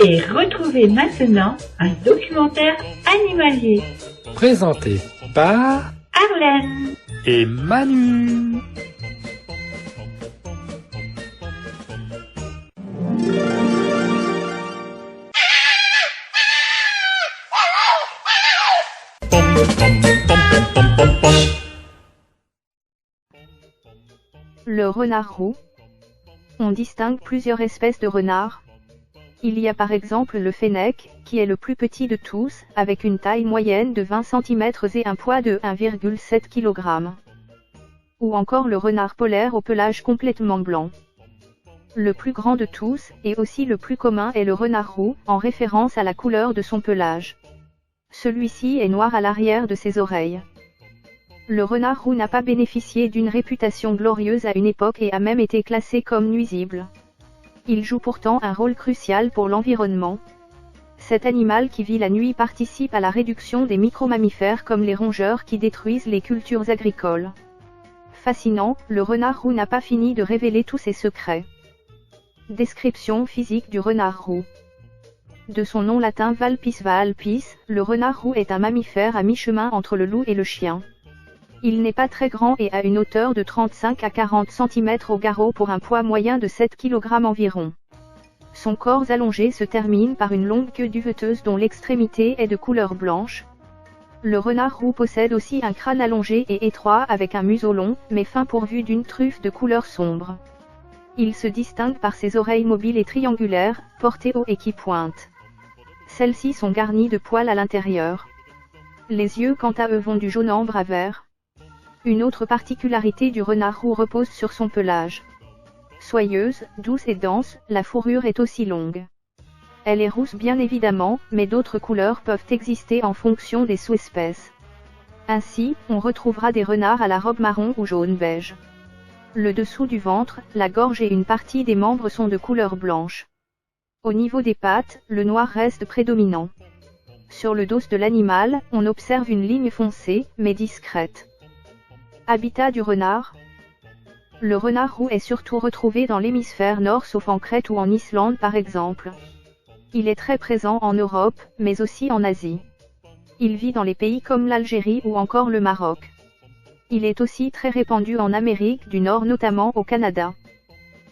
Et retrouvez maintenant un documentaire animalier. Présenté par Arlène et Manu. Le renard roux. On distingue plusieurs espèces de renards. Il y a par exemple le fennec, qui est le plus petit de tous, avec une taille moyenne de 20 cm et un poids de 1,7 kg. Ou encore le renard polaire au pelage complètement blanc. Le plus grand de tous, et aussi le plus commun, est le renard roux, en référence à la couleur de son pelage. Celui-ci est noir à l'arrière de ses oreilles. Le renard roux n'a pas bénéficié d'une réputation glorieuse à une époque et a même été classé comme nuisible. Il joue pourtant un rôle crucial pour l'environnement. Cet animal qui vit la nuit participe à la réduction des micromammifères comme les rongeurs qui détruisent les cultures agricoles. Fascinant, le renard roux n'a pas fini de révéler tous ses secrets. Description physique du renard roux. De son nom latin Valpis valpis, le renard roux est un mammifère à mi-chemin entre le loup et le chien. Il n'est pas très grand et a une hauteur de 35 à 40 cm au garrot pour un poids moyen de 7 kg environ. Son corps allongé se termine par une longue queue duveteuse dont l'extrémité est de couleur blanche. Le renard roux possède aussi un crâne allongé et étroit avec un museau long, mais fin pourvu d'une truffe de couleur sombre. Il se distingue par ses oreilles mobiles et triangulaires, portées haut et qui pointent. Celles-ci sont garnies de poils à l'intérieur. Les yeux quant à eux vont du jaune ambre à vert. Une autre particularité du renard roux repose sur son pelage. Soyeuse, douce et dense, la fourrure est aussi longue. Elle est rousse bien évidemment, mais d'autres couleurs peuvent exister en fonction des sous-espèces. Ainsi, on retrouvera des renards à la robe marron ou jaune-beige. Le dessous du ventre, la gorge et une partie des membres sont de couleur blanche. Au niveau des pattes, le noir reste prédominant. Sur le dos de l'animal, on observe une ligne foncée, mais discrète. Habitat du renard. Le renard roux est surtout retrouvé dans l'hémisphère nord sauf en Crète ou en Islande par exemple. Il est très présent en Europe, mais aussi en Asie. Il vit dans les pays comme l'Algérie ou encore le Maroc. Il est aussi très répandu en Amérique du Nord notamment au Canada.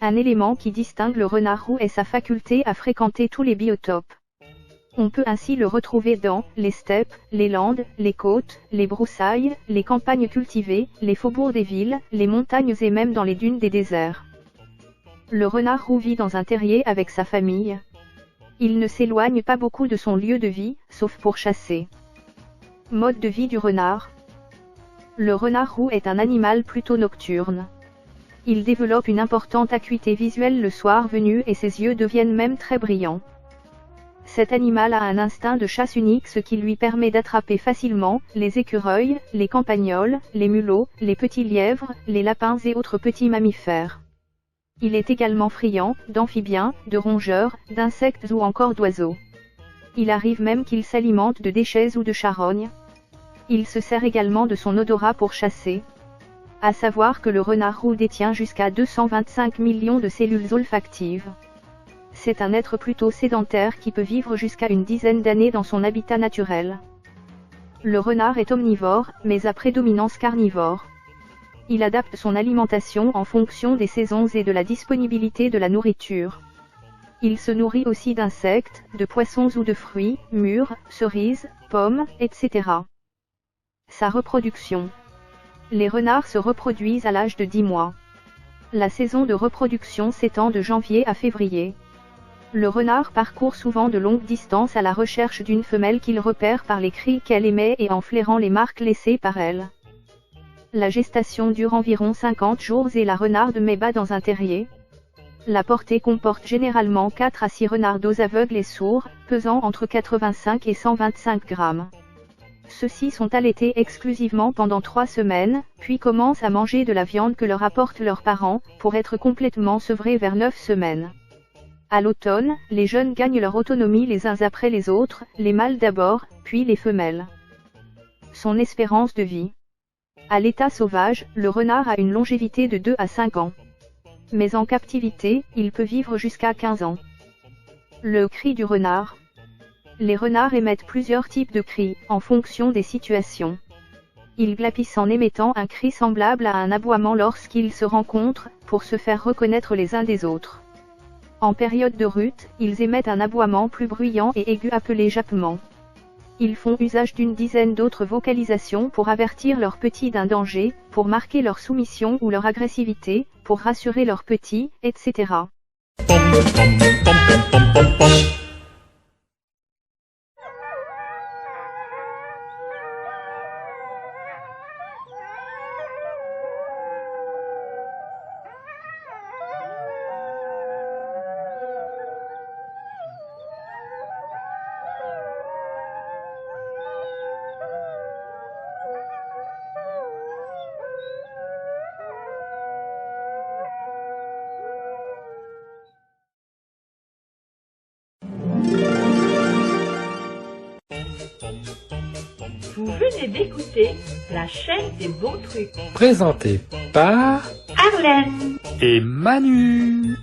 Un élément qui distingue le renard roux est sa faculté à fréquenter tous les biotopes. On peut ainsi le retrouver dans les steppes, les landes, les côtes, les broussailles, les campagnes cultivées, les faubourgs des villes, les montagnes et même dans les dunes des déserts. Le renard roux vit dans un terrier avec sa famille. Il ne s'éloigne pas beaucoup de son lieu de vie, sauf pour chasser. Mode de vie du renard. Le renard roux est un animal plutôt nocturne. Il développe une importante acuité visuelle le soir venu et ses yeux deviennent même très brillants. Cet animal a un instinct de chasse unique, ce qui lui permet d'attraper facilement les écureuils, les campagnols, les mulots, les petits lièvres, les lapins et autres petits mammifères. Il est également friand d'amphibiens, de rongeurs, d'insectes ou encore d'oiseaux. Il arrive même qu'il s'alimente de déchets ou de charognes. Il se sert également de son odorat pour chasser. À savoir que le renard roux détient jusqu'à 225 millions de cellules olfactives. C'est un être plutôt sédentaire qui peut vivre jusqu'à une dizaine d'années dans son habitat naturel. Le renard est omnivore, mais à prédominance carnivore. Il adapte son alimentation en fonction des saisons et de la disponibilité de la nourriture. Il se nourrit aussi d'insectes, de poissons ou de fruits, mûres, cerises, pommes, etc. Sa reproduction. Les renards se reproduisent à l'âge de 10 mois. La saison de reproduction s'étend de janvier à février. Le renard parcourt souvent de longues distances à la recherche d'une femelle qu'il repère par les cris qu'elle émet et en flairant les marques laissées par elle. La gestation dure environ 50 jours et la renarde met bas dans un terrier. La portée comporte généralement 4 à 6 renardos aveugles et sourds, pesant entre 85 et 125 grammes. Ceux-ci sont allaités exclusivement pendant 3 semaines, puis commencent à manger de la viande que leur apportent leurs parents, pour être complètement sevrés vers 9 semaines. À l'automne, les jeunes gagnent leur autonomie les uns après les autres, les mâles d'abord, puis les femelles. Son espérance de vie. À l'état sauvage, le renard a une longévité de 2 à 5 ans. mais en captivité, il peut vivre jusqu'à 15 ans. Le cri du renard. Les renards émettent plusieurs types de cris, en fonction des situations. Ils glapissent en émettant un cri semblable à un aboiement lorsqu'ils se rencontrent, pour se faire reconnaître les uns des autres. En période de rut, ils émettent un aboiement plus bruyant et aigu appelé jappement. Ils font usage d'une dizaine d'autres vocalisations pour avertir leurs petits d'un danger, pour marquer leur soumission ou leur agressivité, pour rassurer leurs petits, etc. Vous venez d'écouter la chaîne des bons trucs. Présenté par Arlène et Manu.